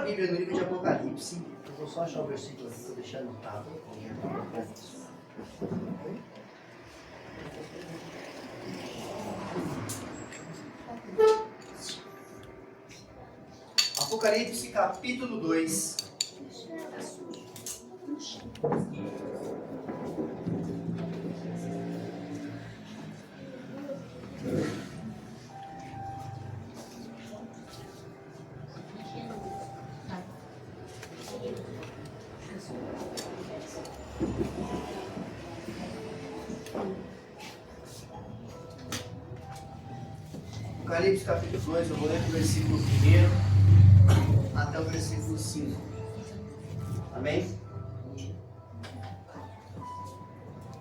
Bíblia no livro de Apocalipse. Eu vou só achar o versículo aqui para deixar anotado. Apocalipse capítulo 2. Apocalipse capítulo 2, eu vou ler do versículo 1 até o versículo 5. Amém?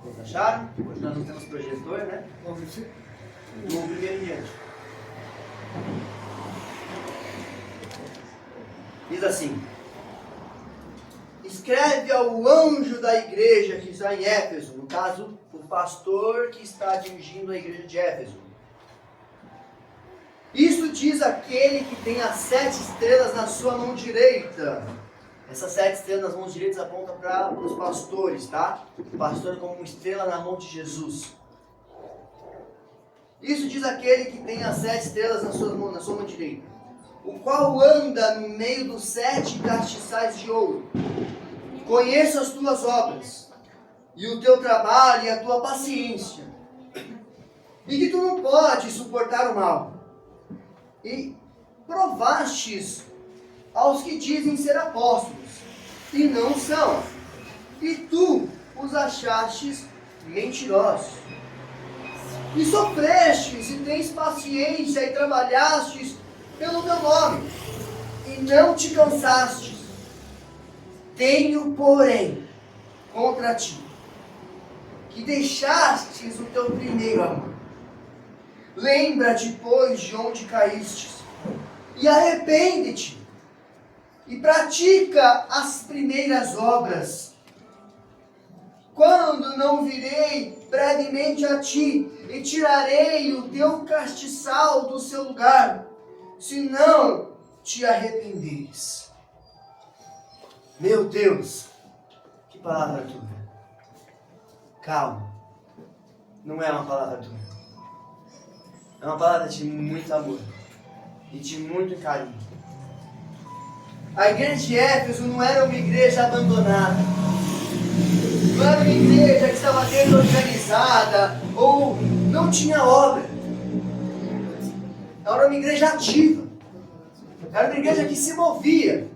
Todos acharam? Hoje nós não temos projetor, né? Vamos ver. Do primeiro em diante. Diz assim: escreve ao anjo da igreja que está em Éfeso, no caso, o pastor que está dirigindo a igreja de Éfeso. Isto diz aquele que tem as 7 estrelas na sua mão direita. Essas 7 estrelas nas mãos direitas apontam para os pastores, tá? O pastor como uma estrela na mão de Jesus. Isso diz aquele que tem as 7 estrelas na sua mão direita, o qual anda no meio dos 7 castiçais de ouro. Conheço as tuas obras, e o teu trabalho e a tua paciência, e que tu não podes suportar o mal. E provastes aos que dizem ser apóstolos, e não são, e tu os achastes mentirosos. E sofrestes, e tens paciência, e trabalhastes pelo meu nome, e não te cansastes. Tenho, porém, contra ti, que deixastes o teu primeiro amor. Lembra-te, pois, de onde caístes, e arrepende-te, e pratica as primeiras obras. Quando não virei brevemente a ti, e tirarei o teu castiçal do seu lugar, se não te arrependeres. Meu Deus, que palavra dura. Calma, não é uma palavra dura. É uma palavra de muito amor e de muito carinho. A igreja de Éfeso não era uma igreja abandonada. Não era uma igreja que estava desorganizada ou não tinha obra. Era uma igreja ativa. Era uma igreja que se movia.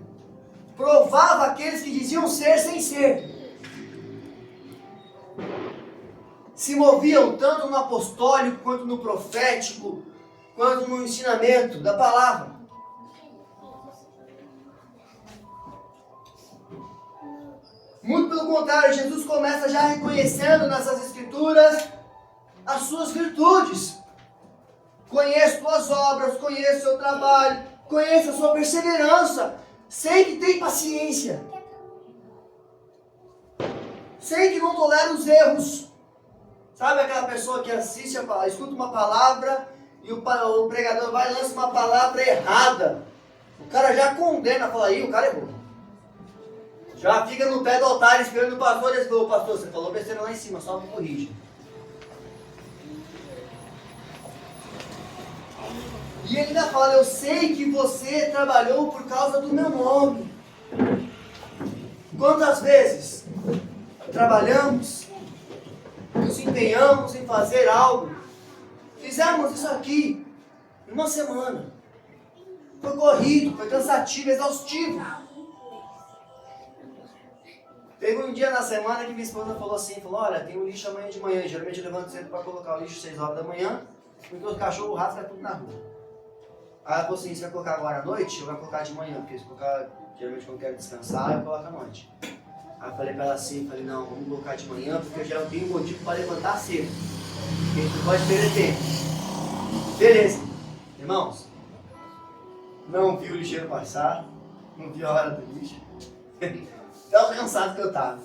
Provava aqueles que diziam ser sem ser. Se moviam tanto no apostólico, quanto no profético, quanto no ensinamento da palavra. Muito pelo contrário, Jesus começa já reconhecendo nessas escrituras as suas virtudes. Conheço tuas obras, conheço o seu trabalho, conheço a sua perseverança. Sei que tem paciência. Sei que não tolera os erros. Sabe aquela pessoa que assiste, escuta uma palavra e o pregador vai e lança uma palavra errada. O cara já condena, fala aí, o cara errou. Já fica no pé do altar esperando o pastor e diz: ô pastor, você falou besteira lá em cima, só me corrige. E ele ainda fala: eu sei que você trabalhou por causa do meu nome. Quantas vezes trabalhamos, nos empenhamos em fazer algo, fizemos isso aqui em uma semana, foi corrido, foi cansativo, exaustivo. Teve um dia na semana que minha esposa falou assim, olha, tem um lixo amanhã de manhã, geralmente eu levanto cedo para colocar o lixo às 6 horas da manhã, porque os cachorros rascam tudo na rua. Aí ela falou assim: você vai colocar agora à noite ou vai colocar de manhã? Porque se colocar, geralmente quando eu quero descansar, eu coloco à noite. Aí eu falei pra ela assim, não, vamos colocar de manhã, porque eu já não tenho motivo para levantar cedo. Porque a gente não pode perder tempo. Beleza. Irmãos, não vi o lixeiro passar, não vi a hora do lixo. Tão cansado que eu tava.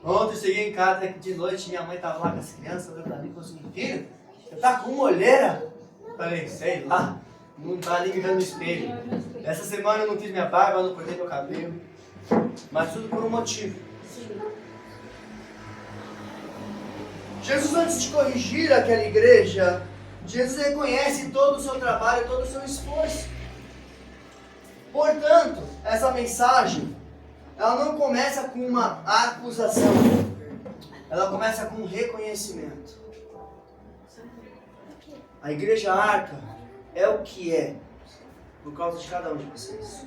Ontem eu cheguei em casa de noite, minha mãe tava lá com as crianças, olhando pra mim e falou assim: filho, você tá com uma olheira? Eu falei, sei lá. Não tá ali mirando no espelho. Essa semana eu não fiz minha barba, não cortei meu cabelo. Mas tudo por um motivo. Jesus, antes de corrigir aquela igreja, Jesus reconhece todo o seu trabalho, todo o seu esforço. Portanto, essa mensagem, ela não começa com uma acusação. Ela começa com um reconhecimento. A igreja Arca é o que é, por causa de cada um de vocês.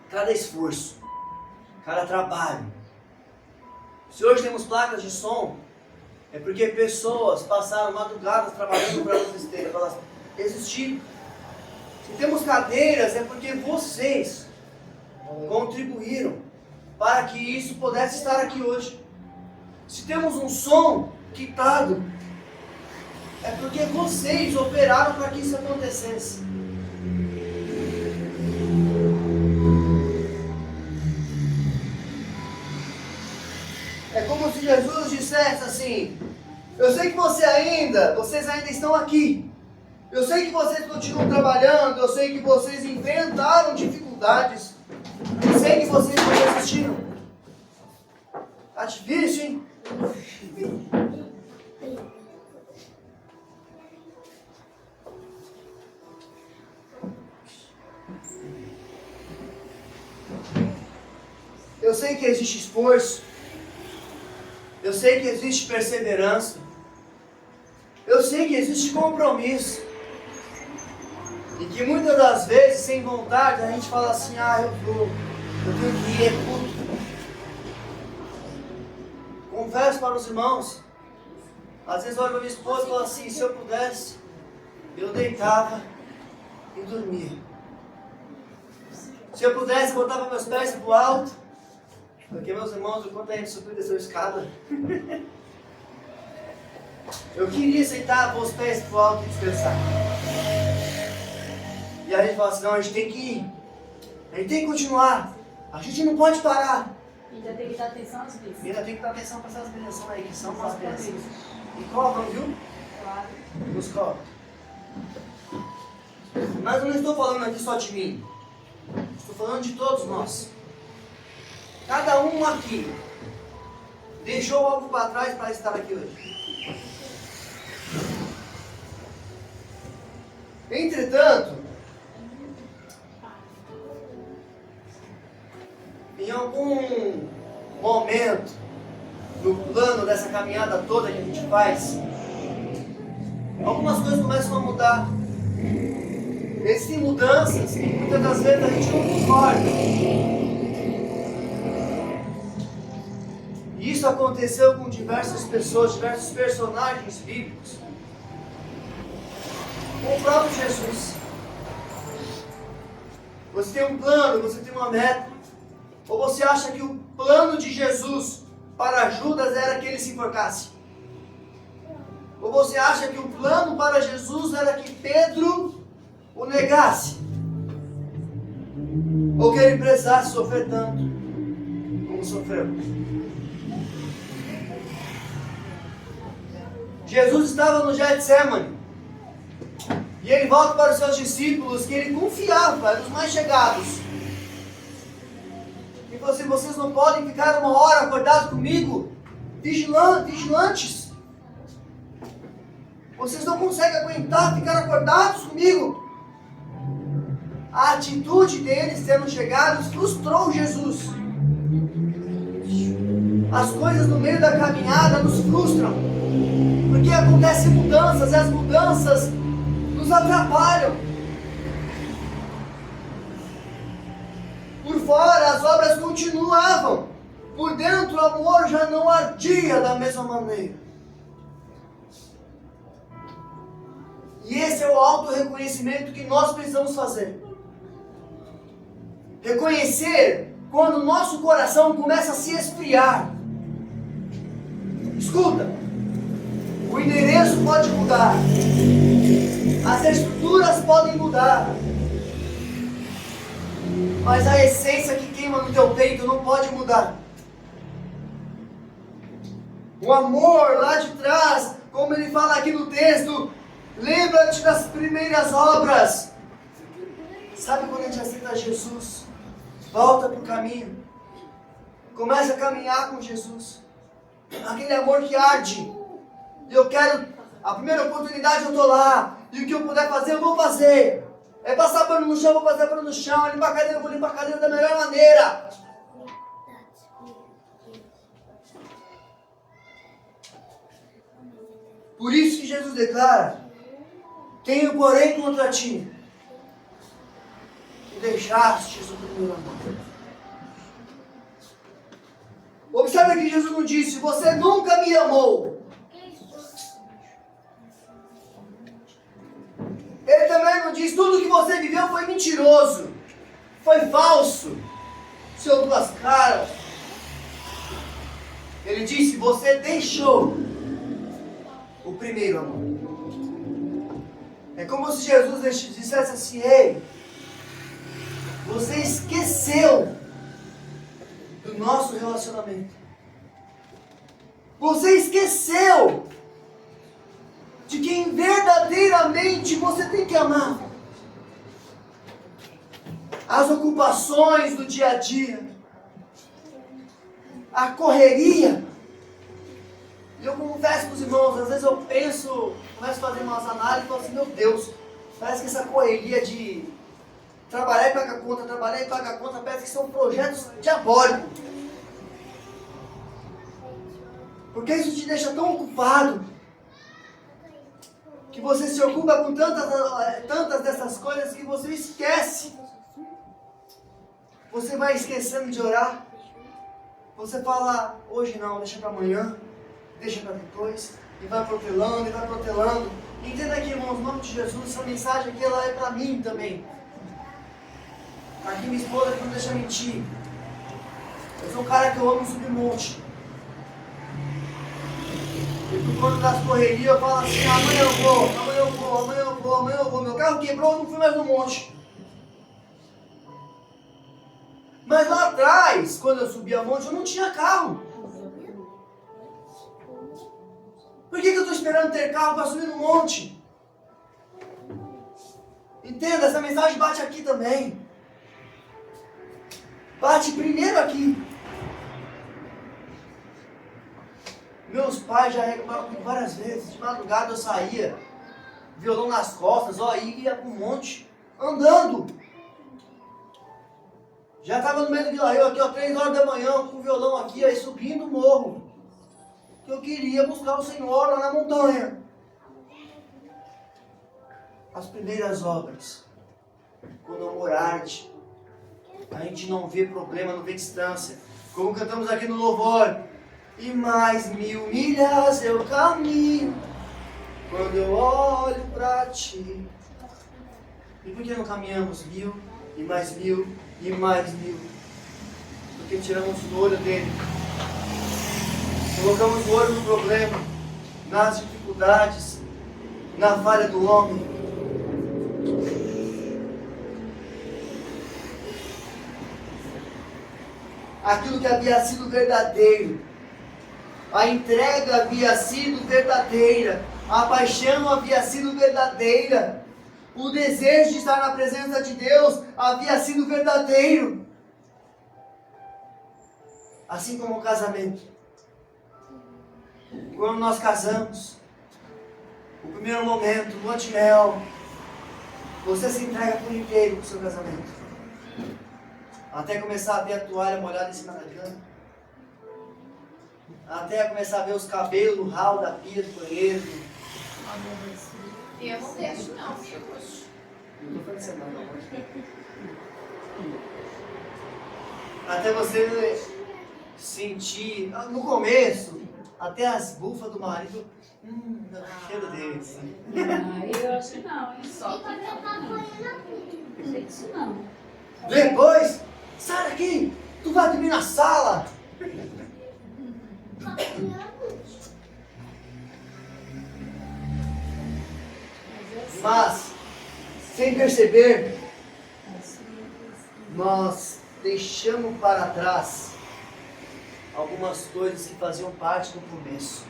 Cada esforço, cada trabalho. Se hoje temos placas de som, é porque pessoas passaram madrugadas trabalhando para elas existirem. Se temos cadeiras, é porque vocês contribuíram para que isso pudesse estar aqui hoje. Se temos um som quitado, é porque vocês operaram para que isso acontecesse. É como se Jesus dissesse assim: eu sei que vocês ainda estão aqui. Eu sei que vocês continuam trabalhando, eu sei que vocês enfrentaram dificuldades. Eu sei que vocês não resistiram. Tá difícil, hein? Eu sei que existe esforço. Eu sei que existe perseverança. Eu sei que existe compromisso. E que muitas das vezes, sem vontade, a gente fala assim: eu tenho que ir, é culto. Confesso para os irmãos, às vezes eu olho para minha esposa e falo assim: se eu pudesse, eu deitava e dormia. Se eu pudesse, eu botava meus pés para o alto, porque meus irmãos, enquanto a gente subiu e desceu a escada, eu queria sentar, pôr os pés para o alto e descansar. E a gente fala assim: não, a gente tem que ir, a gente tem que continuar, a gente não pode parar. Ainda tem que dar atenção às bênçãos. Ainda tem que dar atenção para essas bênçãos aí, que são as bênçãos. E cobram, viu? Claro. Nos cobram. Mas eu não estou falando aqui só de mim. Estou falando de todos nós. Cada um aqui deixou algo para trás para estar aqui hoje. Entretanto, em algum momento, no plano dessa caminhada toda que a gente faz, algumas coisas começam a mudar. Existem mudanças que muitas das vezes a gente não concorda. E isso aconteceu com diversas pessoas, diversos personagens bíblicos. Com o próprio Jesus. Você tem um plano, você tem uma meta. Ou você acha que o plano de Jesus para Judas era que ele se enforcasse? Ou você acha que o plano para Jesus era que Pedro o negasse? Ou que ele precisasse sofrer tanto como sofreu? Jesus estava no Getsemane. E ele volta para os seus discípulos, que ele confiava, eram os mais chegados. E vocês não podem ficar uma hora acordados comigo, vigilantes. Vocês não conseguem aguentar ficar acordados comigo. A atitude deles, tendo chegados, frustrou Jesus. As coisas no meio da caminhada nos frustram. Porque acontecem mudanças, e as mudanças nos atrapalham. Por fora as obras continuavam, por dentro o amor já não ardia da mesma maneira. E esse é o auto-reconhecimento que nós precisamos fazer. Reconhecer quando o nosso coração começa a se esfriar. Escuta, o endereço pode mudar, as estruturas podem mudar, mas a essência que queima no teu peito não pode mudar. O amor lá de trás Como ele fala aqui no texto, lembra-te das primeiras obras. Sabe quando a gente aceita Jesus? Volta para o caminho. Começa a caminhar com Jesus. Aquele amor que arde. E eu quero, a primeira oportunidade eu estou lá. E o que eu puder fazer, eu vou fazer. É passar pano no chão, eu vou passar pano no chão. É limpar a cadeira, eu vou limpar a cadeira da melhor maneira. Por isso que Jesus declara: tenho porém contra ti que deixaste o primeiro amor. Observe que Jesus não disse: você nunca me amou. Ele também não disse: tudo que você viveu foi mentiroso, foi falso, seu duas caras. Ele disse: você deixou o primeiro amor. É como se Jesus dissesse assim: ei, você esqueceu do nosso relacionamento. Você esqueceu de quem verdadeiramente você tem que amar. As ocupações do dia a dia, a correria. E eu confesso para os irmãos, às vezes eu começo a fazer umas análises e falo assim: meu Deus, parece que essa correria de trabalhar e pagar conta, trabalhar e pagar conta, parece que são projetos diabólicos. Porque isso te deixa tão ocupado, que você se ocupa com tantas dessas coisas que você esquece. Você vai esquecendo de orar. Você fala: hoje não, deixa para amanhã, deixa para depois. E vai protelando, e vai protelando. Entenda aqui, irmãos, em nome de Jesus, essa mensagem aqui ela é para mim também. Aqui minha esposa que não deixa mentir. Eu sou um cara que eu amo subir monte. E por conta das correrias eu falo assim: amanhã eu vou, amanhã eu vou, amanhã eu vou, amanhã eu vou. Meu carro quebrou, eu não fui mais no monte. Mas lá atrás, quando eu subia a monte, eu não tinha carro. Por que eu estou esperando ter carro para subir no monte? Entenda, essa mensagem bate aqui também. Bate primeiro aqui. Meus pais já reclamaram comigo várias vezes. De madrugada eu saía, violão nas costas, e ia para o monte, andando. Já estava no meio do Vila Rio aqui, 3 horas da manhã, com o violão aqui, aí subindo o morro. Que eu queria buscar o Senhor lá na montanha. As primeiras obras, quando o amor arde, a gente não vê problema, não vê distância. Como cantamos aqui no louvor: e mais 1000 milhas eu caminho quando eu olho para ti. E por que não caminhamos 1000 e mais 1000 e mais 1000? Porque tiramos o olho dele. Colocamos o olho no problema, nas dificuldades, na falha do homem. Aquilo que havia sido verdadeiro, a entrega havia sido verdadeira, a paixão havia sido verdadeira, o desejo de estar na presença de Deus havia sido verdadeiro. Assim como o casamento. Quando nós casamos, o primeiro momento, lua de mel, você se entrega por inteiro para o seu casamento. Até começar a ver a toalha molhada em cima da cama. Até começar a ver os cabelos no ralo da pia do banheiro. Eu não deixo, não. Não estou falando isso não. Até você sentir, no começo, até as bufas do marido, cheiro dele. Eu acho que não, hein? Só que não. Isso não. Depois, sai daqui, tu vai dormir na sala. Mas, sem perceber, nós deixamos para trás algumas coisas que faziam parte do começo.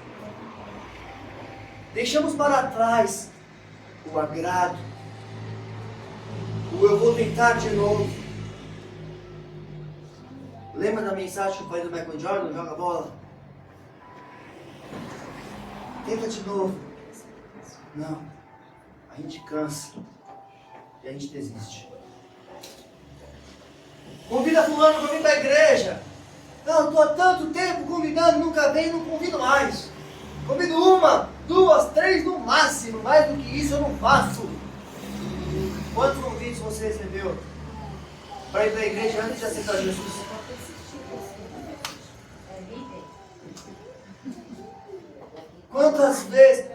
Deixamos para trás o agrado, o eu vou tentar de novo. Lembra da mensagem que eu falei do Michael Jordan? Joga bola. Tenta de novo. Não. A gente cansa. E a gente desiste. Convida fulano para vir para a igreja. Não, estou há tanto tempo convidando, nunca vem, não convido mais. Convido uma, duas, três no máximo. Mais do que isso eu não faço. Quantos convites você recebeu para ir para a igreja antes de aceitar Jesus? Quantas vezes,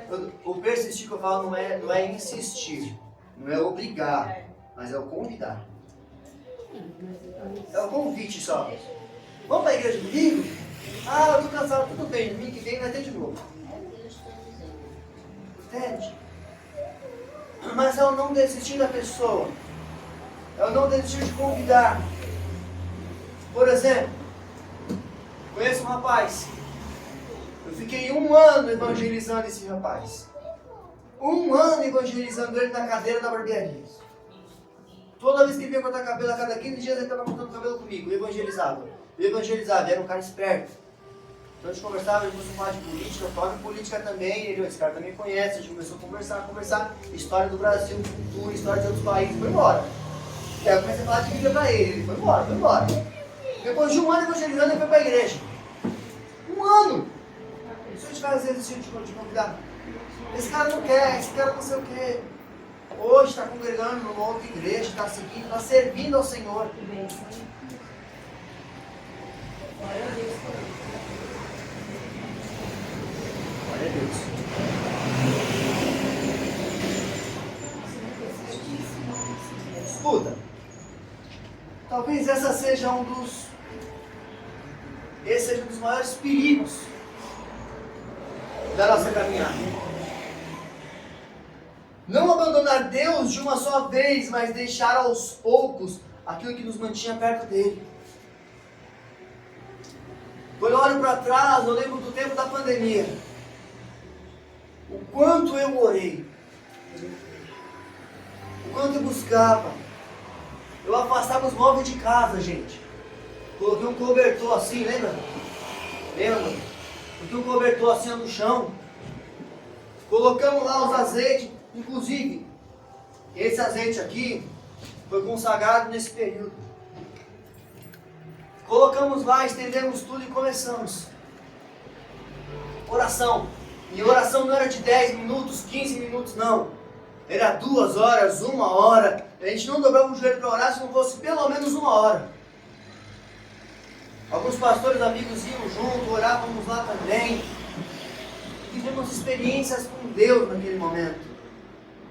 o persistir que eu falo não é insistir, não é obrigar, mas é o convidar. É o convite só. Vamos para a igreja domingo? Ah, eu estou cansado, tudo bem, domingo que vem vai ter de novo. Entende? Mas é o não desistir da pessoa. É o não desistir de convidar. Por exemplo, conheço um rapaz. Eu fiquei 1 ano evangelizando esse rapaz. 1 ano evangelizando ele na cadeira da barbearia. Toda vez que ele vinha cortar cabelo, a cada 15 dias ele estava cortando cabelo comigo. Eu evangelizava. Era um cara esperto. Então a gente conversava, ele começou a falar de política, eu falo de política também, esse cara também conhece, a gente começou a conversar, história do Brasil, cultura, história de outros países, foi embora. E aí eu comecei a falar de Bíblia para ele foi embora. Depois de 1 ano evangelizando, ele foi para a igreja. 1 ano! Se eu tivesse desistido de convidar, esse cara não quer, esse cara não sei o quê. Hoje está congregando numa outra igreja, está seguindo, está servindo ao Senhor. Glória a Deus. Escuta, talvez esse seja um dos maiores perigos da nossa caminhada. Não abandonar Deus de uma só vez, mas deixar aos poucos aquilo que nos mantinha perto dele. Quando eu olho para trás, eu lembro do tempo da pandemia. O quanto eu orei. O quanto eu buscava. Eu afastava os móveis de casa, gente. Coloquei um cobertor assim, lembra? Coloquei um cobertor assim no chão. Colocamos lá os azeites. Inclusive, esse azeite aqui foi consagrado nesse período. Colocamos lá, estendemos tudo e começamos. Oração. E oração não era de 10 minutos, 15 minutos, não. Era 2 horas, 1 hora. A gente não dobrava o joelho para orar se não fosse pelo menos 1 hora. Alguns pastores amigos iam junto, orávamos lá também. Vivemos experiências com Deus naquele momento.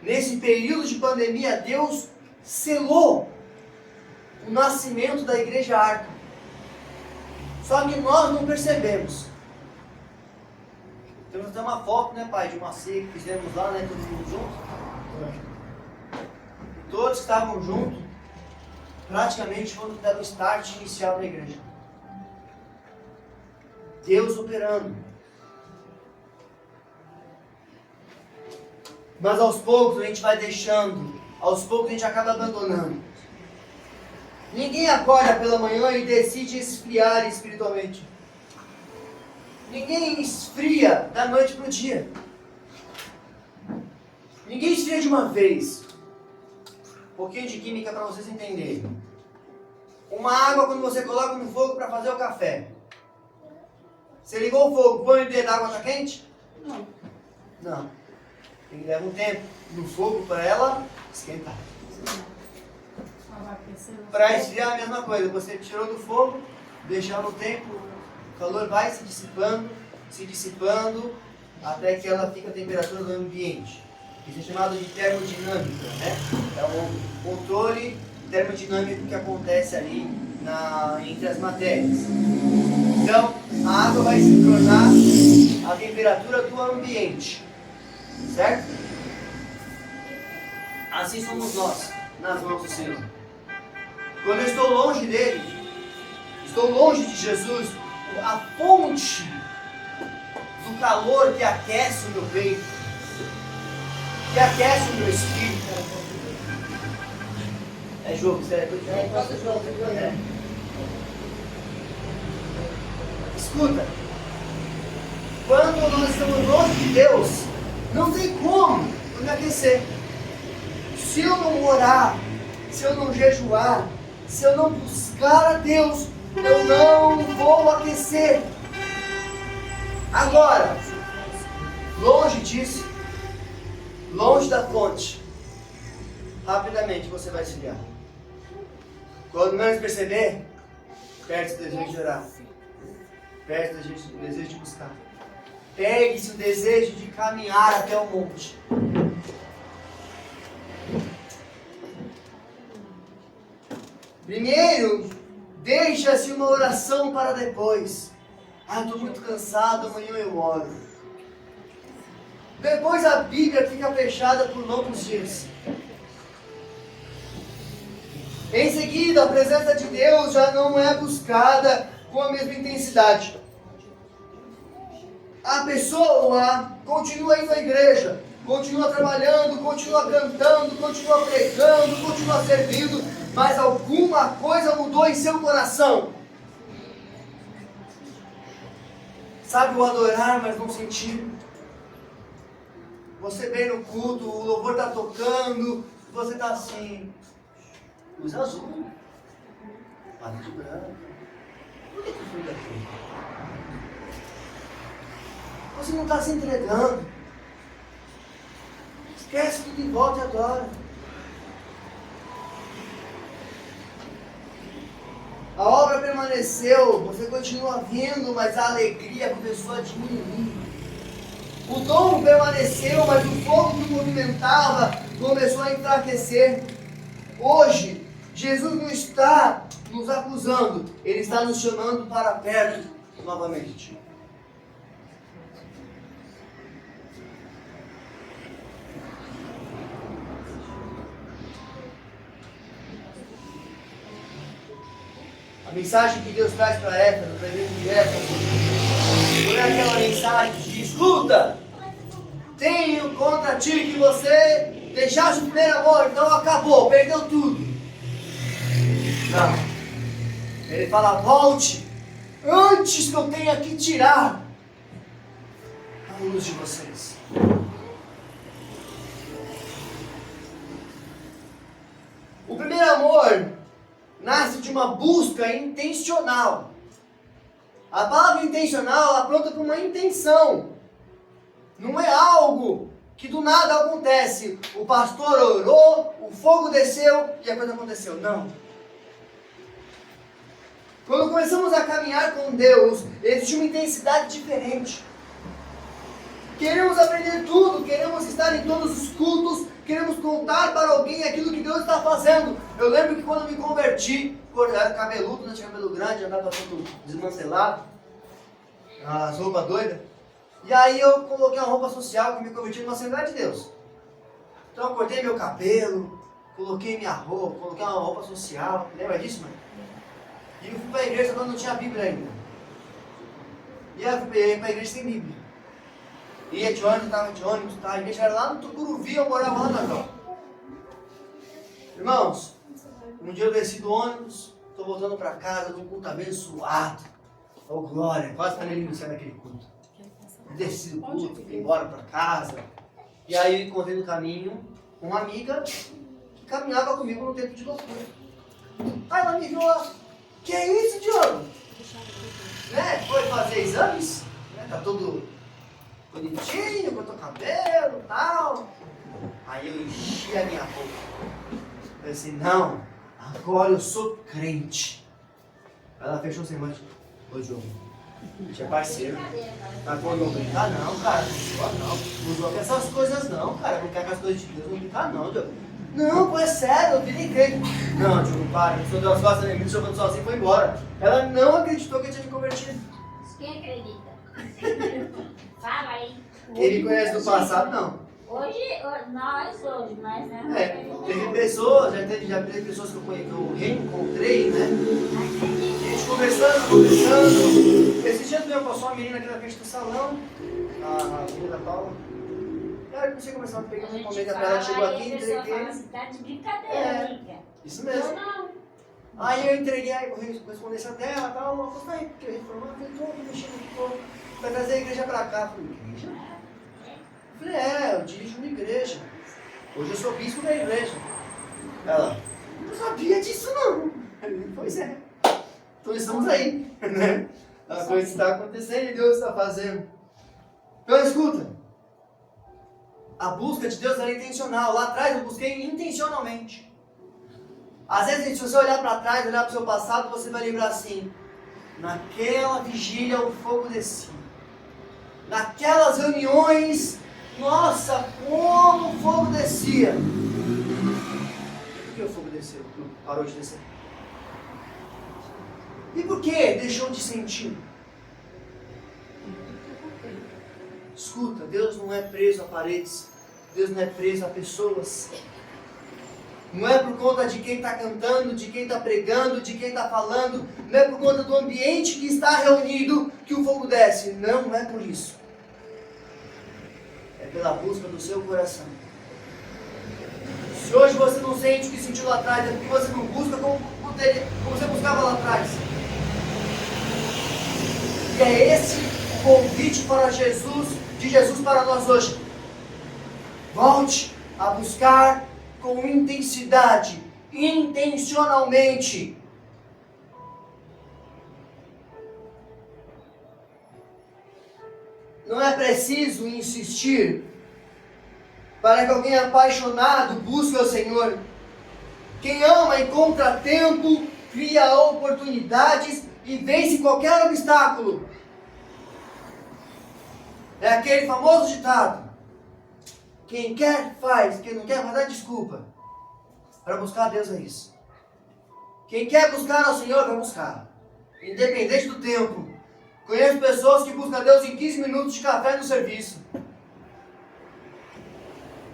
Nesse período de pandemia, Deus selou o nascimento da Igreja Arca. Só que nós não percebemos. Temos até uma foto, né, pai, de uma ceia que fizemos lá, né, todo mundo junto. E todos que estavam juntos, praticamente quando deram o start inicial da igreja. Deus operando. Mas aos poucos a gente vai deixando, aos poucos a gente acaba abandonando. Ninguém acorda pela manhã e decide esfriar espiritualmente. Ninguém esfria da noite para o dia. Ninguém esfria de uma vez. Um pouquinho de química para vocês entenderem. Uma água quando você coloca no fogo para fazer o café. Você ligou o fogo, põe o dedo, a água está quente? Não. Não. Tem que levar um tempo no fogo para ela esquentar. Para esfriar a mesma coisa. Você tirou do fogo, deixou no tempo, o calor vai se dissipando, até que ela fica a temperatura do ambiente. Isso é chamado de termodinâmica, né? É um controle termodinâmico que acontece ali entre as matérias. Então, a água vai se tornar a temperatura do ambiente. Certo? Assim somos nós, nas mãos do Senhor. Quando eu estou longe dele, estou longe de Jesus, a fonte do calor que aquece o meu peito, que aquece o meu espírito. É jogo, sério. É. Escuta, quando nós estamos longe de Deus, não tem como eu me aquecer. Se eu não orar, se eu não jejuar, se eu não buscar a Deus, eu não vou aquecer. Agora, longe disso, longe da fonte, rapidamente você vai esfriar. Quando menos perceber, perde o desejo de orar, perde o desejo de buscar, perde-se o desejo de caminhar até o monte. Primeiro, deixa-se uma oração para depois. Estou muito cansado, amanhã eu oro. Depois a Bíblia fica fechada por longos dias. Em seguida, a presença de Deus já não é buscada com a mesma intensidade. A pessoa continua indo à igreja, continua trabalhando, continua cantando, continua pregando, continua servindo, mas alguma coisa mudou em seu coração. Sabe o adorar, mas não sentir. Você vem no culto, o louvor está tocando, você está assim, luz azul, parede branca. Por que eu fui daqui? Você não está se entregando. Esquece tudo em volta e adora. A obra permaneceu, você continua vindo, mas a alegria começou a diminuir. O dom permaneceu, mas o fogo que movimentava começou a enfraquecer. Hoje, Jesus não está nos acusando, Ele está nos chamando para perto novamente. A mensagem que Deus traz para Éfeso, para a igreja de Éfeso, não é aquela mensagem que diz: escuta, tenho contra ti que você deixaste o primeiro amor, então acabou, perdeu tudo. Não. Ele fala: volte, antes que eu tenha que tirar a luz de vocês. O primeiro amor nasce de uma busca intencional. A palavra intencional aponta para uma intenção. Não é algo que do nada acontece. O pastor orou, o fogo desceu e a coisa aconteceu. Não. Quando começamos a caminhar com Deus, existe uma intensidade diferente. Queremos aprender tudo, queremos estar em todos os cultos, queremos contar para alguém aquilo que Deus está fazendo. Eu lembro que quando me converti, eu era cabeludo, não tinha cabelo grande, andava todo desmantelado, as roupas doidas. E aí eu coloquei uma roupa social, que me converti numa Assembleia de Deus. Então eu cortei meu cabelo, coloquei minha roupa, coloquei uma roupa social, lembra disso, mãe? E eu fui para a igreja quando não tinha Bíblia ainda. E aí eu fui para a igreja sem Bíblia. Ia de ônibus, estava de ônibus, tá? A igreja era lá no Tucuruvi, eu morava lá na Jó. Irmãos, um dia eu desci do ônibus, estou voltando para casa, de um culto abençoado. Oh glória, quase para ele iniciar naquele culto. Eu desci do culto, fui embora para casa. E aí eu encontrei no caminho uma amiga que caminhava comigo no tempo de loucura. Aí ela me viu lá: que é isso, Diogo? Né? Foi fazer exames, né? Tá todo bonitinho, cortou o cabelo e tal. Aí eu enchi a minha roupa. Eu pensei: não, agora eu sou crente. Ela fechou o semblante: ô Diogo, tinha parceiro. Mas quando não brincar, não, cara, não zoa com essas coisas não, cara, brincar com as coisas de Deus, não brincar não, Diogo. Não, pô, é sério, eu virei crente. Não, Diogo, para, o senhor deu as costas em mim, jogando sozinho e foi embora. Ela não acreditou que eu tinha me convertido. Quem acredita? Fala aí. Quem me conhece do passado, não. Hoje, mas né? Teve pessoas, já teve pessoas que eu reencontrei, né? A gente conversando. Esses dias mesmo passou uma menina aqui na frente do salão, a menina da Paula. E hora que você começava a pegar A uma gente encomenda pra fala, ela, chegou aí aqui, a pessoa fala entreguei. assim, tá de brincadeira, É. amiga. Isso Eu mesmo. não. Aí eu entreguei, aí eu respondi essa tela e tal, ela falou, aí, porque eu reformar, eu falei, tô mexendo aqui, tô. Vai trazer a igreja pra cá. Eu falei, igreja? Eu falei, eu dirijo uma igreja. Hoje eu sou bispo da igreja. Ela, não sabia disso não. Eu falei, pois é. Então estamos aí, né? A coisa está acontecendo e Deus está fazendo. Então escuta. A busca de Deus era intencional. Lá atrás eu busquei intencionalmente. Às vezes, se você olhar para trás, olhar para o seu passado, você vai lembrar assim: naquela vigília o fogo descia. Naquelas reuniões, nossa, como o fogo descia. Por que o fogo desceu? Parou de descer. E por que deixou de sentir? Escuta, Deus não é preso a paredes. Deus não é preso a pessoas. Não é por conta de quem está cantando, de quem está pregando, de quem está falando. Não é por conta do ambiente que está reunido que o fogo desce. Não é por isso. É pela busca do seu coração. Se hoje você não sente o que sentiu lá atrás, é porque você não busca como você buscava lá atrás. E é esse o convite para Jesus, de Jesus para nós hoje. Volte a buscar com intensidade, intencionalmente. Não é preciso insistir para que alguém apaixonado busque o Senhor. Quem ama encontra tempo, cria oportunidades e vence qualquer obstáculo. É aquele famoso ditado: quem quer faz, quem não quer vai dar desculpa. Para buscar a Deus é isso. Quem quer buscar ao Senhor vai buscar, independente do tempo. Conheço pessoas que buscam a Deus em 15 minutos de café no serviço.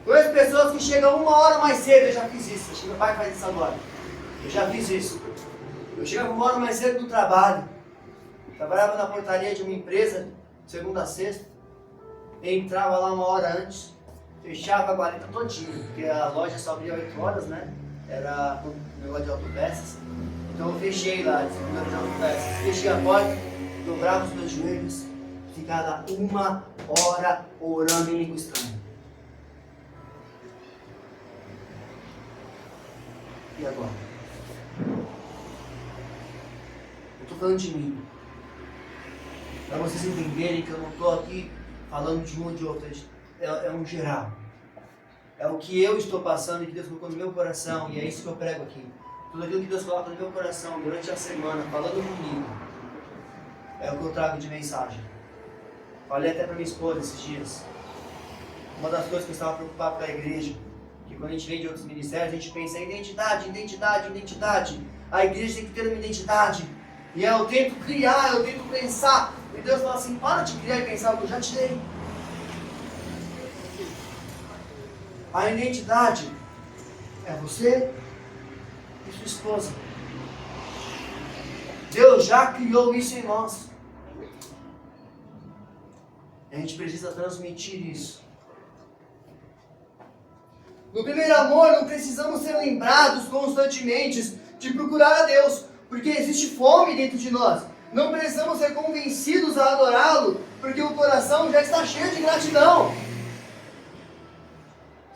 Conheço pessoas que chegam 1 hora mais cedo. Eu já fiz isso. Acho que meu pai faz isso agora. Eu já fiz isso. Eu chegava 1 hora mais cedo do trabalho. Trabalhava na portaria de uma empresa, segunda a sexta. Entrava lá 1 hora antes. Fechava a guarita todinha, porque a loja só abria 8 horas, né? Era um negócio de autopeças. Então eu fechei lá, de segunda de autopeças. Fechei a porta, dobrava os meus joelhos, ficava 1 hora orando em língua estranha. E agora? Eu estou falando de mim. Para vocês entenderem que eu não estou aqui falando de um ou de outro. É um geral. É o que eu estou passando e que Deus colocou no meu coração. E é isso que eu prego aqui. Tudo aquilo que Deus coloca no meu coração durante a semana, falando comigo, é o que eu trago de mensagem. Falei até para minha esposa esses dias. Uma das coisas que eu estava preocupado com a igreja, que quando a gente vem de outros ministérios, a gente pensa em identidade, identidade, identidade. A igreja tem que ter uma identidade. E eu tento criar, eu tento pensar. E Deus fala assim: para de criar e pensar o que eu já te dei. A identidade é você e sua esposa. Deus já criou isso em nós. A gente precisa transmitir isso. No primeiro amor, não precisamos ser lembrados constantemente de procurar a Deus, porque existe fome dentro de nós. Não precisamos ser convencidos a adorá-lo, porque o coração já está cheio de gratidão.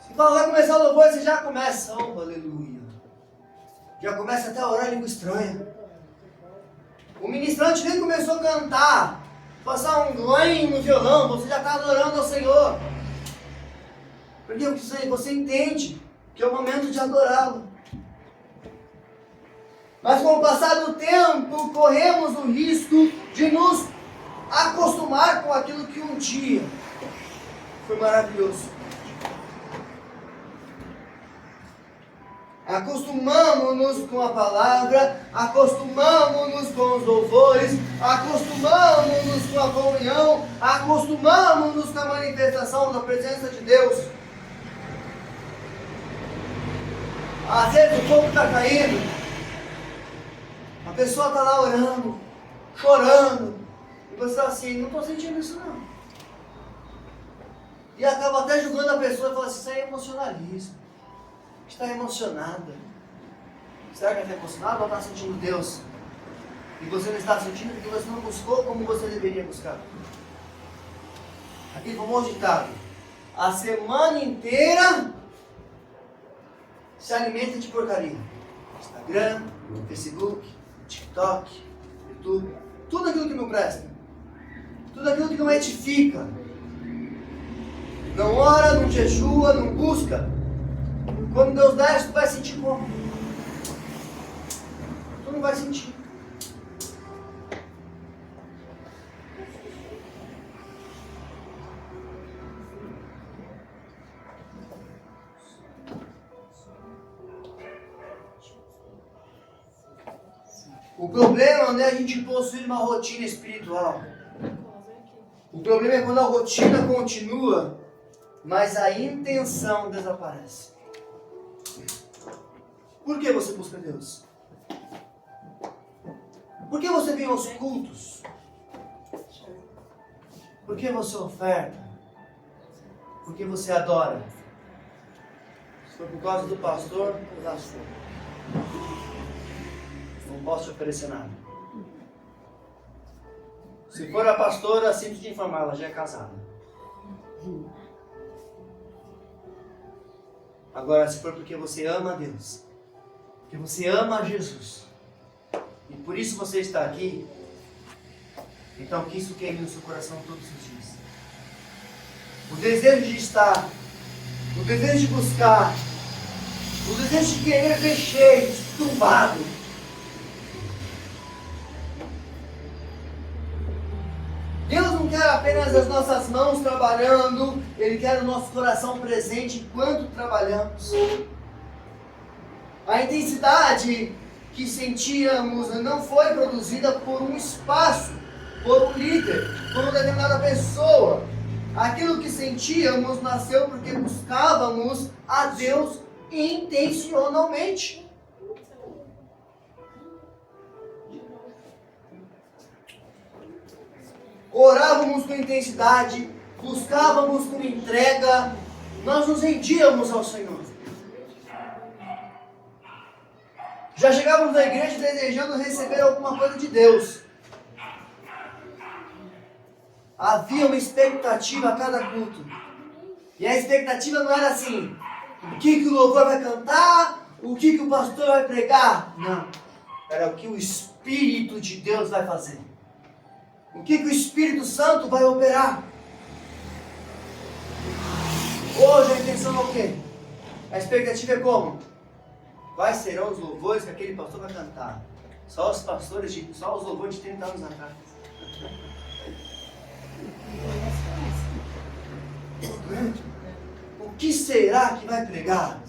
Se fala, vai começar o louvor, você já começa, oh, aleluia. Já começa até a orar em língua estranha. O ministrante nem começou a cantar, passar um glória no violão, você já está adorando ao Senhor. Porque você entende que é o momento de adorá-lo. Mas com o passar do tempo, corremos o risco de nos acostumar com aquilo que um dia foi maravilhoso. Acostumamos-nos com a palavra, acostumamos-nos com os louvores, acostumamos-nos com a comunhão, acostumamos-nos com a manifestação da presença de Deus. Às vezes o fogo está caindo, a pessoa está lá orando, chorando, e você está assim: não estou sentindo isso não. E acaba até julgando a pessoa e fala assim, isso aí é emocionalismo. Está emocionada. Será que ela está emocionada ou está sentindo Deus? E você não está sentindo porque você não buscou como você deveria buscar. Aquele famoso ditado. A semana inteira se alimenta de porcaria. Instagram, Facebook, TikTok, YouTube. Tudo aquilo que não presta. Tudo aquilo que não edifica. Não ora, não jejua, não busca. Quando Deus dá, tu vai sentir como? Tu não vai sentir. O problema não é a gente possuir uma rotina espiritual. O problema é quando a rotina continua, mas a intenção desaparece. Por que você busca Deus? Por que você vem aos cultos? Por que você oferta? Por que você adora? Se for por causa do pastor, eu já sou. Não posso te oferecer nada. Se for a pastora, sinto te informar, ela já é casada. Agora, se for porque você ama a Deus, porque você ama Jesus, e por isso você está aqui, então que isso queime no seu coração todos os dias. O desejo de estar, o desejo de buscar, o desejo de querer ver cheio, turbado. Deus não quer apenas as nossas mãos trabalhando, Ele quer o nosso coração presente enquanto trabalhamos. A intensidade que sentíamos não foi produzida por um espaço, por um líder, por uma determinada pessoa. Aquilo que sentíamos nasceu porque buscávamos a Deus intencionalmente. Orávamos com intensidade, buscávamos com entrega, nós nos rendíamos ao Senhor. Já chegávamos na igreja desejando receber alguma coisa de Deus. Havia uma expectativa a cada culto. E a expectativa não era assim, o que o louvor vai cantar, o que o pastor vai pregar. Não, era o que o Espírito de Deus vai fazer. O que o Espírito Santo vai operar? Hoje a intenção é o quê? A expectativa é como? Quais serão os louvores que aquele pastor vai cantar? Só os louvores de 30 anos atrás. O que será que vai pregar?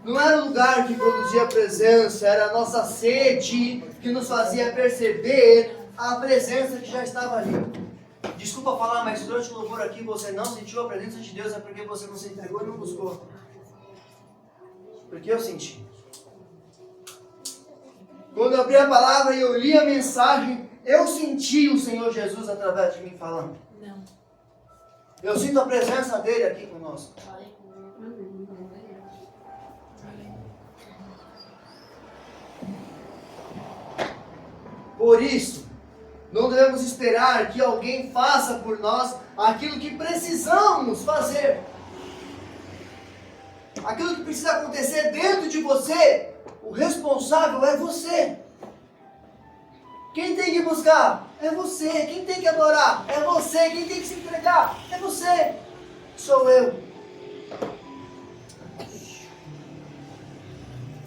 Não era o lugar que produzia presença, era a nossa sede que nos fazia perceber a presença que já estava ali. Desculpa falar, mas durante o louvor aqui você não sentiu a presença de Deus, é porque você não se entregou e não buscou. Porque eu senti. Quando eu abri a palavra e eu li a mensagem, eu senti o Senhor Jesus através de mim falando. Não. Eu sinto a presença dele aqui conosco. Por isso, não devemos esperar que alguém faça por nós aquilo que precisamos fazer. Aquilo que precisa acontecer dentro de você, o responsável é você. Quem tem que buscar? É você. Quem tem que adorar? É você. Quem tem que se entregar? É você. Sou eu.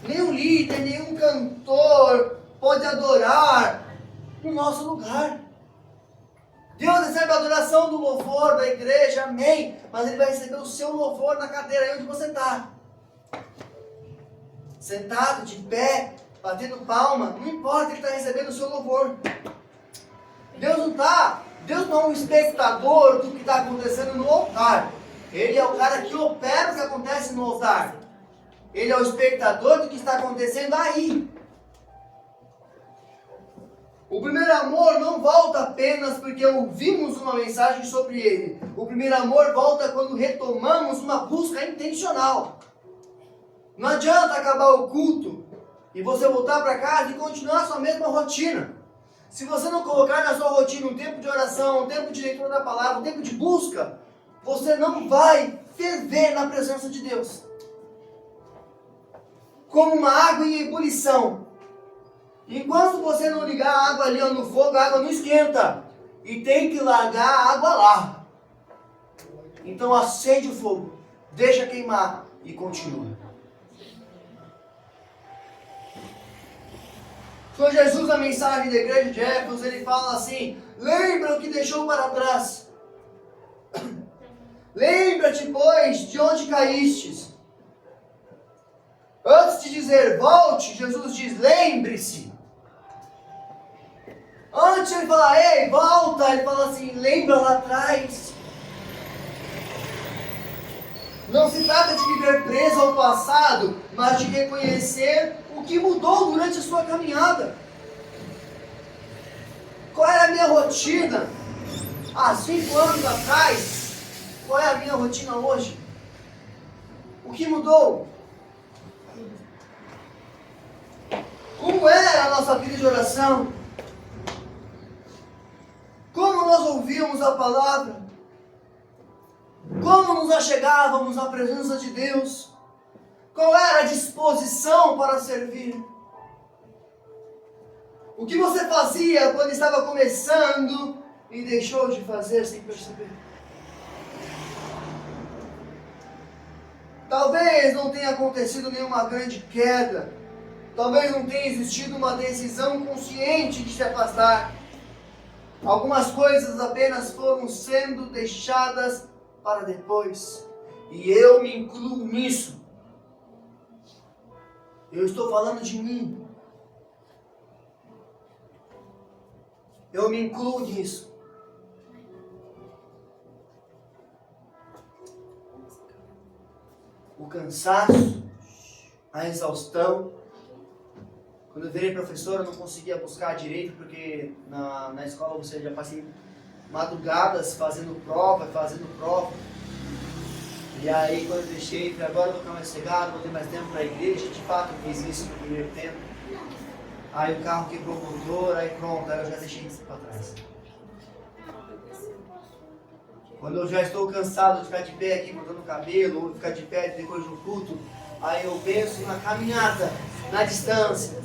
Nenhum líder, nenhum cantor pode adorar no nosso lugar. Deus recebe a adoração do louvor da igreja, amém. Mas Ele vai receber o seu louvor na cadeira aí onde você está. Sentado, de pé, batendo palma, não importa, Ele está recebendo o seu louvor. Deus não é um espectador do que está acontecendo no altar. Ele é o cara que opera o que acontece no altar. Ele é o espectador do que está acontecendo aí. O primeiro amor não volta apenas porque ouvimos uma mensagem sobre ele. O primeiro amor volta quando retomamos uma busca intencional. Não adianta acabar o culto e você voltar para casa e continuar a sua mesma rotina. Se você não colocar na sua rotina um tempo de oração, um tempo de leitura da palavra, um tempo de busca, você não vai ferver na presença de Deus. Como uma água em ebulição. Enquanto você não ligar a água ali no fogo, a água não esquenta. E tem que largar a água lá. Então acende o fogo, deixa queimar e continua. Senhor Jesus, na mensagem da igreja de Éfeso, ele fala assim: lembra o que deixou para trás. Lembra-te, pois, de onde caístes. Antes de dizer volte, Jesus diz lembre-se. Antes ele fala ei, volta, ele fala assim, lembra lá atrás. Não se trata de viver preso ao passado, mas de reconhecer o que mudou durante a sua caminhada. Qual era a minha rotina há 5 anos atrás? Qual é a minha rotina hoje? O que mudou? Como era a nossa vida de oração? Como nós ouvíamos a palavra? Como nos achegávamos à presença de Deus? Qual era a disposição para servir? O que você fazia quando estava começando e deixou de fazer sem perceber? Talvez não tenha acontecido nenhuma grande queda. Talvez não tenha existido uma decisão consciente de se afastar. Algumas coisas apenas foram sendo deixadas para depois. E eu me incluo nisso. Eu estou falando de mim. Eu me incluo nisso. O cansaço, a exaustão. Quando eu virei professor, eu não conseguia buscar direito, porque na escola você já passei madrugadas fazendo prova. E aí, quando eu deixei, falei, agora eu vou ficar mais sossegado, vou ter mais tempo para a igreja. De fato, eu fiz isso no primeiro tempo. Aí o carro quebrou o motor, aí pronto, aí eu já deixei isso para trás. Quando eu já estou cansado de ficar de pé aqui cortando o cabelo, ou ficar de pé depois do culto, aí eu penso na caminhada, na distância.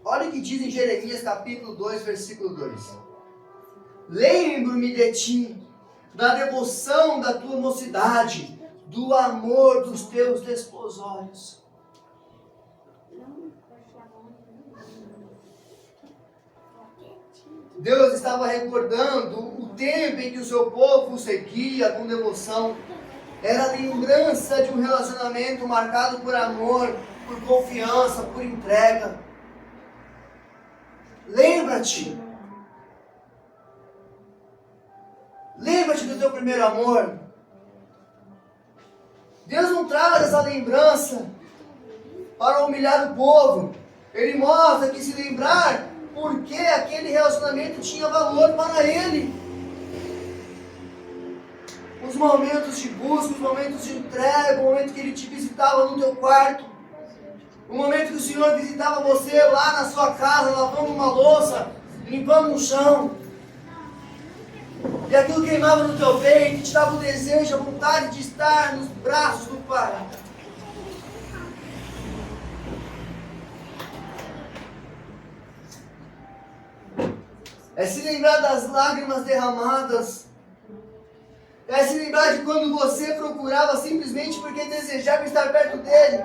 Olha o que diz em Jeremias capítulo 2, versículo 2. Lembro-me de ti, da devoção da tua mocidade, do amor dos teus desposórios. Deus estava recordando o tempo em que o seu povo o seguia com devoção. Era a lembrança de um relacionamento marcado por amor, por confiança, por entrega. Lembra-te. Lembra-te do teu primeiro amor. Deus não traz essa lembrança para humilhar o povo. Ele mostra que se lembrar porque aquele relacionamento tinha valor para ele. Os momentos de busca, os momentos de entrega, o momento que ele te visitava no teu quarto, o momento que o Senhor visitava você lá na sua casa, lavando uma louça, limpando um chão, e aquilo queimava no teu peito, te dava o desejo, a vontade de estar nos braços do Pai. É se lembrar das lágrimas derramadas. É se lembrar de quando você procurava simplesmente porque desejava estar perto dele.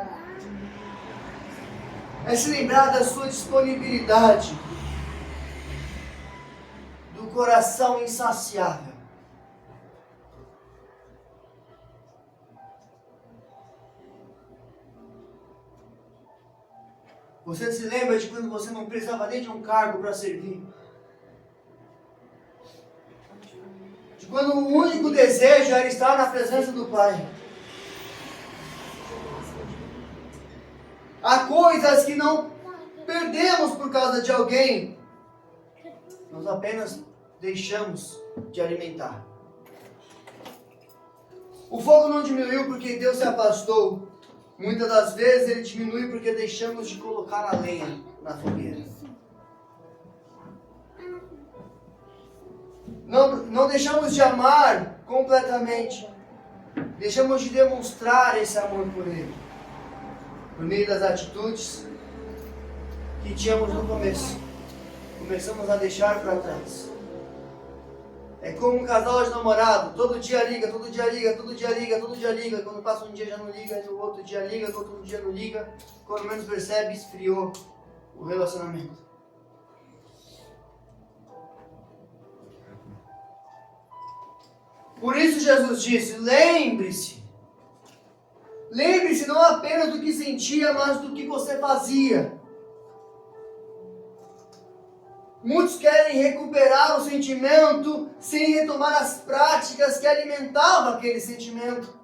É se lembrar da sua disponibilidade. Do coração insaciável. Você se lembra de quando você não precisava nem de um cargo para servir. Quando o único desejo era estar na presença do Pai. Há coisas que não perdemos por causa de alguém. Nós apenas deixamos de alimentar. O fogo não diminuiu porque Deus se afastou. Muitas das vezes ele diminui porque deixamos de colocar a lenha na fogueira. Não deixamos de amar completamente. Deixamos de demonstrar esse amor por Ele. Por meio das atitudes que tínhamos no começo. Começamos a deixar para trás. É como um casal de namorado. Todo dia liga, todo dia liga, todo dia liga, todo dia liga. Quando passa um dia já não liga, no outro dia liga, no outro dia não liga. Quando menos percebe, esfriou o relacionamento. Por isso Jesus disse, lembre-se. Lembre-se não apenas do que sentia, mas do que você fazia. Muitos querem recuperar o sentimento sem retomar as práticas que alimentavam aquele sentimento.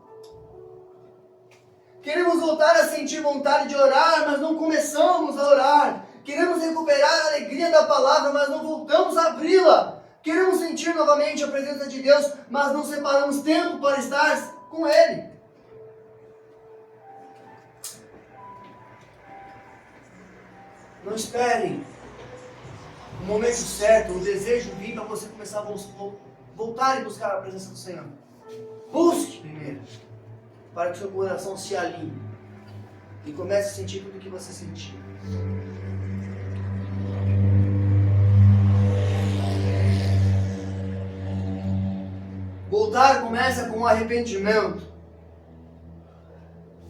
Queremos voltar a sentir vontade de orar, mas não começamos a orar. Queremos recuperar a alegria da palavra, mas não voltamos a abri-la. Queremos sentir novamente a presença de Deus, mas não separamos tempo para estar com Ele. Não esperem o momento certo, o desejo vir para você começar a voltar e buscar a presença do Senhor. Busque primeiro, para que seu coração se alinhe e comece a sentir tudo o que você sentiu. Voltar começa com um arrependimento.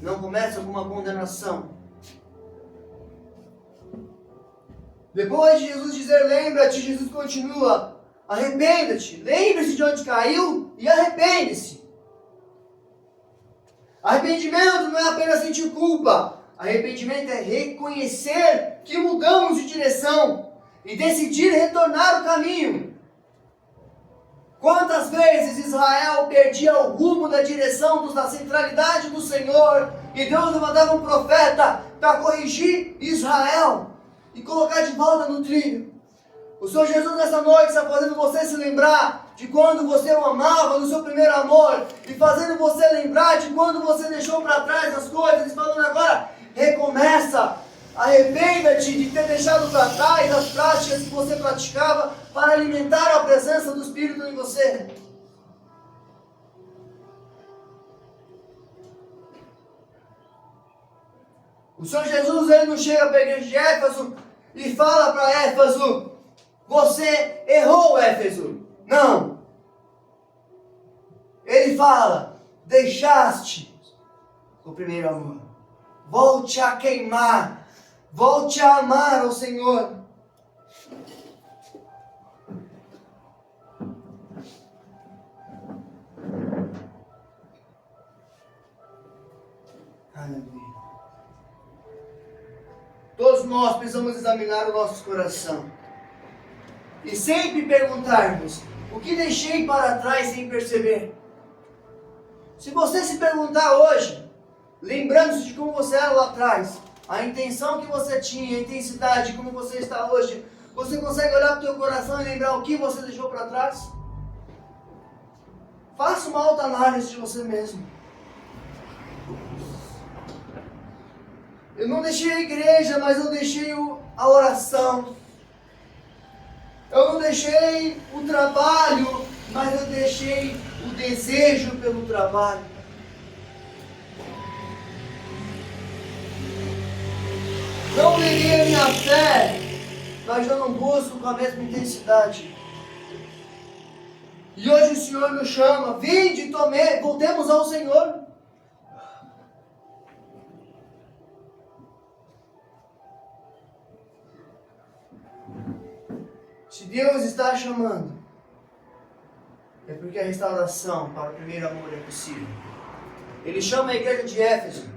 Não começa com uma condenação. Depois de Jesus dizer, lembra-te, Jesus continua, arrependa-te, lembre-se de onde caiu e arrepende-se. Arrependimento não é apenas sentir culpa. Arrependimento é reconhecer que mudamos de direção e decidir retornar o caminho. Quantas vezes Israel perdia o rumo da direção da centralidade do Senhor e Deus levantava um profeta para corrigir Israel e colocar de volta no trilho. O Senhor Jesus nessa noite está fazendo você se lembrar de quando você o amava no seu primeiro amor e fazendo você lembrar de quando você deixou para trás as coisas e falando agora, recomeça. Arrependa-te de ter deixado para trás as práticas que você praticava para alimentar a presença do Espírito em você. O Senhor Jesus ele não chega para a igreja de Éfeso e fala para Éfeso, você errou, Éfeso. Não. Ele fala, deixaste o primeiro amor. Volte a queimar. Volte a amar ao Senhor. Aleluia. Todos nós precisamos examinar o nosso coração. E sempre perguntarmos, o que deixei para trás sem perceber? Se você se perguntar hoje, lembrando-se de como você era lá atrás, a intenção que você tinha, a intensidade, como você está hoje, você consegue olhar para o teu coração e lembrar o que você deixou para trás? Faça uma autoanálise de você mesmo. Eu não deixei a igreja, mas eu deixei a oração. Eu não deixei o trabalho, mas eu deixei o desejo pelo trabalho. Não neguei a minha fé, mas eu não busco com a mesma intensidade. E hoje o Senhor nos chama, vinde, voltemos ao Senhor. Se Deus está chamando, é porque a restauração para o primeiro amor é possível. Ele chama a igreja de Éfeso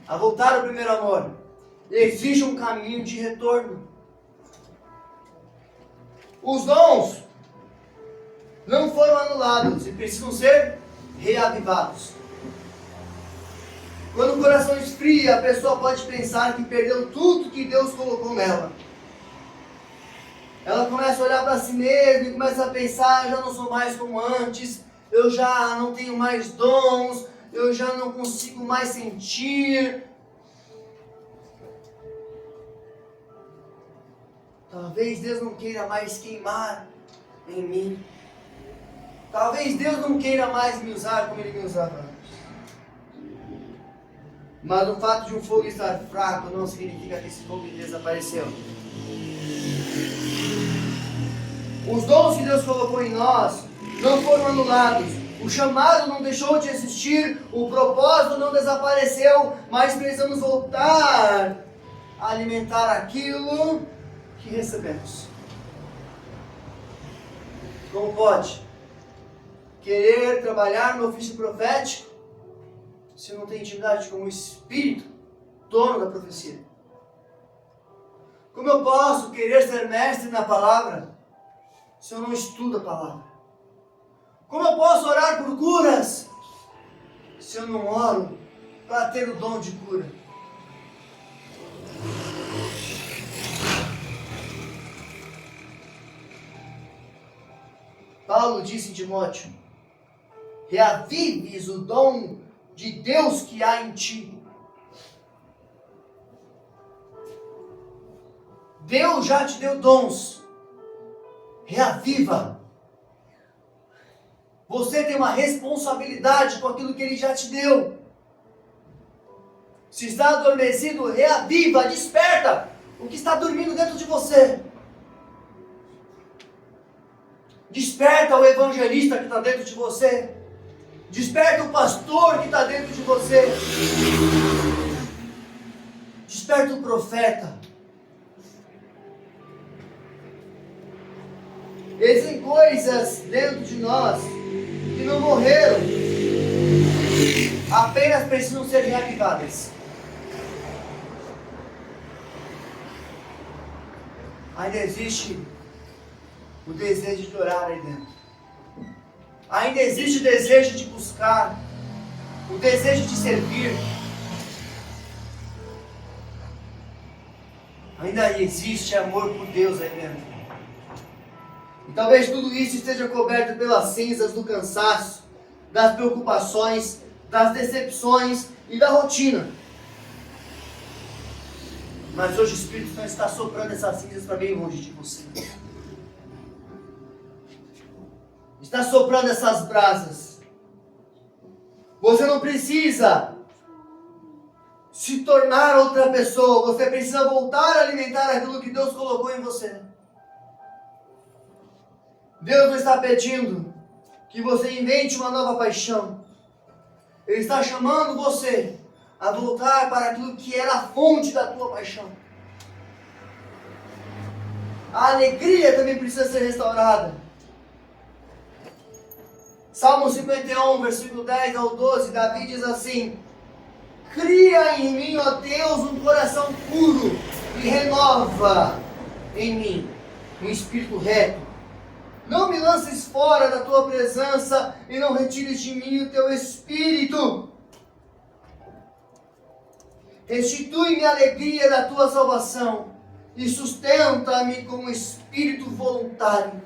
a voltar ao primeiro amor. Exige um caminho de retorno. Os dons não foram anulados e precisam ser reavivados. Quando o coração esfria, a pessoa pode pensar que perdeu tudo que Deus colocou nela. Ela começa a olhar para si mesma e começa a pensar: já não sou mais como antes, eu já não tenho mais dons, eu já não consigo mais sentir. Talvez Deus não queira mais queimar em mim. Talvez Deus não queira mais me usar como Ele me usava antes. Mas o fato de um fogo estar fraco não significa que esse fogo desapareceu. Os dons que Deus colocou em nós não foram anulados. O chamado não deixou de existir, o propósito não desapareceu, mas precisamos voltar a alimentar aquilo que recebemos. Como pode querer trabalhar no ofício profético se não tem intimidade com o Espírito, dono da profecia? Como eu posso querer ser mestre na palavra se eu não estudo a palavra? Como eu posso orar por curas se eu não oro para ter o dom de cura? Paulo disse em Timóteo: reavives o dom de Deus que há em ti. Deus já te deu dons. Reaviva. Você tem uma responsabilidade com aquilo que Ele já te deu. Se está adormecido, reaviva, desperta o que está dormindo dentro de você. Desperta o evangelista que está dentro de você. Desperta o pastor que está dentro de você. Desperta o profeta. Existem coisas dentro de nós que não morreram, apenas precisam ser reavivadas. Ainda existe o desejo de orar aí dentro. Ainda existe o desejo de buscar, o desejo de servir. Ainda existe amor por Deus aí dentro. E talvez tudo isso esteja coberto pelas cinzas do cansaço, das preocupações, das decepções e da rotina. Mas hoje o Espírito Santo está soprando essas cinzas para bem longe de você. Está soprando essas brasas. Você não precisa se tornar outra pessoa. Você precisa voltar a alimentar aquilo que Deus colocou em você. Deus não está pedindo que você invente uma nova paixão. Ele está chamando você a voltar para aquilo que era a fonte da tua paixão. A alegria também precisa ser restaurada. Salmo 51, versículo 10 ao 12, Davi diz assim: cria em mim, ó Deus, um coração puro e renova em mim um espírito reto. Não me lances fora da tua presença e não retires de mim o teu espírito. Restitui-me a alegria da tua salvação e sustenta-me com um espírito voluntário.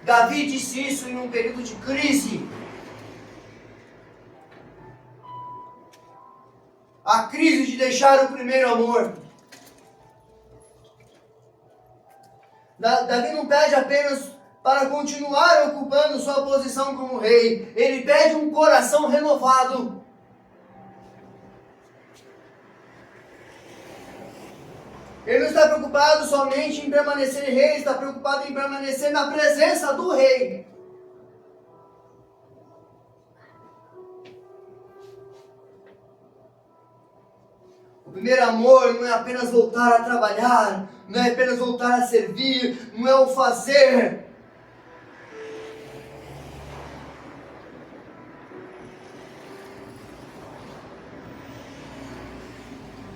Davi disse isso em um período de crise. A crise de deixar o primeiro amor. Davi não pede apenas para continuar ocupando sua posição como rei. Ele pede um coração renovado. Ele não está preocupado somente em permanecer rei, está preocupado em permanecer na presença do rei. O primeiro amor não é apenas voltar a trabalhar, não é apenas voltar a servir, não é o fazer.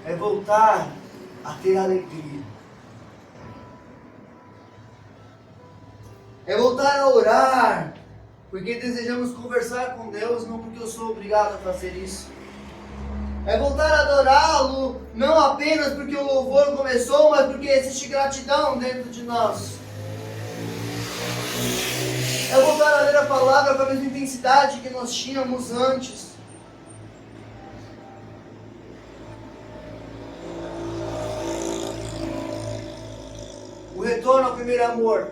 É voltar a ter alegria. É voltar a orar, porque desejamos conversar com Deus, não porque eu sou obrigado a fazer isso. É voltar a adorá-lo, não apenas porque o louvor começou, mas porque existe gratidão dentro de nós. É voltar a ler a palavra com a mesma intensidade que nós tínhamos antes. O retorno ao primeiro amor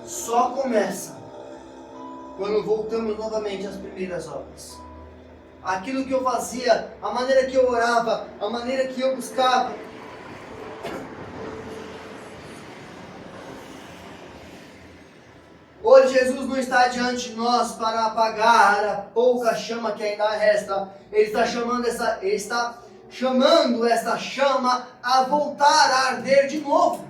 só começa quando voltamos novamente às primeiras obras. Aquilo que eu fazia, a maneira que eu orava, a maneira que eu buscava. Hoje Jesus não está diante de nós para apagar a pouca chama que ainda resta. Ele está chamando esta chama a voltar a arder de novo.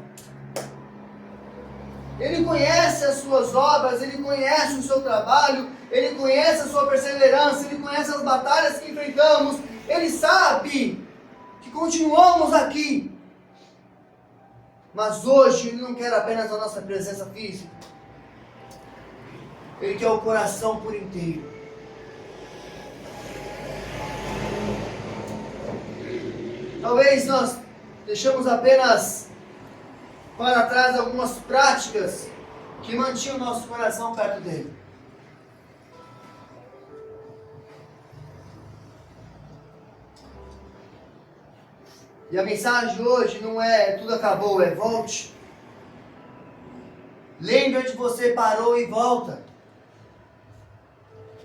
Ele conhece as suas obras, Ele conhece o seu trabalho, Ele conhece a sua perseverança, Ele conhece as batalhas que enfrentamos, Ele sabe que continuamos aqui. Mas hoje Ele não quer apenas a nossa presença física, Ele quer o coração por inteiro. Talvez nós deixamos apenas para trás algumas práticas que mantinham o nosso coração perto dele. E a mensagem de hoje não é tudo acabou, é volte. Lembre onde você parou e volta.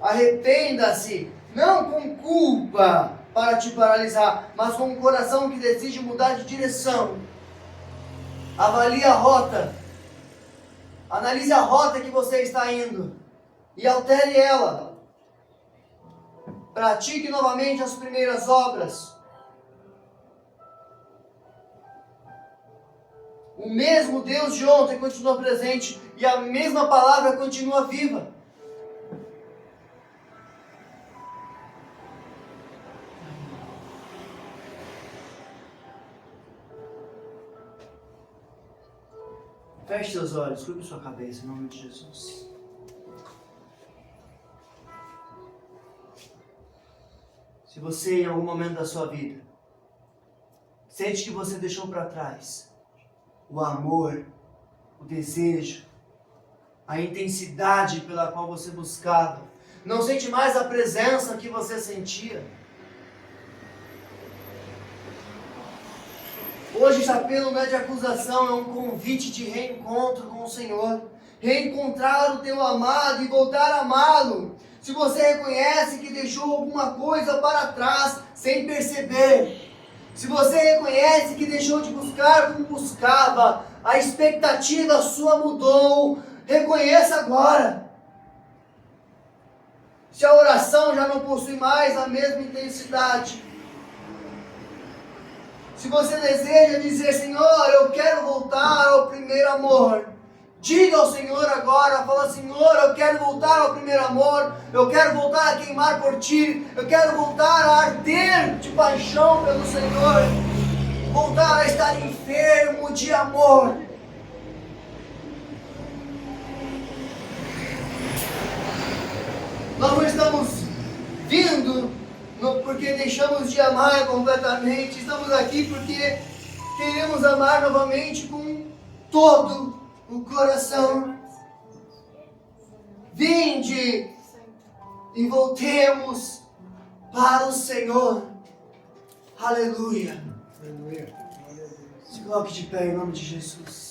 Arrependa-se, não com culpa para te paralisar, mas com um coração que decide mudar de direção. Avalie a rota. Analise a rota que você está indo e altere ela. Pratique novamente as primeiras obras. O mesmo Deus de ontem continua presente e a mesma palavra continua viva. Feche seus olhos, curve sua cabeça em nome de Jesus. Se você em algum momento da sua vida sente que você deixou para trás o amor, o desejo, a intensidade pela qual você buscava, não sente mais a presença que você sentia, hoje esse apelo não é de acusação, é um convite de reencontro com o Senhor. Reencontrar o teu amado e voltar a amá-lo. Se você reconhece que deixou alguma coisa para trás sem perceber. Se você reconhece que deixou de buscar como buscava, a expectativa sua mudou, reconheça agora. Se a oração já não possui mais a mesma intensidade, se você deseja dizer, Senhor, eu quero voltar ao primeiro amor, diga ao Senhor agora, fala, Senhor, eu quero voltar ao primeiro amor, eu quero voltar a queimar por Ti, eu quero voltar a arder de paixão pelo Senhor, voltar a estar enfermo de amor. Nós não estamos vindo porque deixamos de amar completamente, estamos aqui porque queremos amar novamente com todo o coração. Vinde e voltemos para o Senhor. Aleluia. Aleluia. Se coloque de pé em nome de Jesus.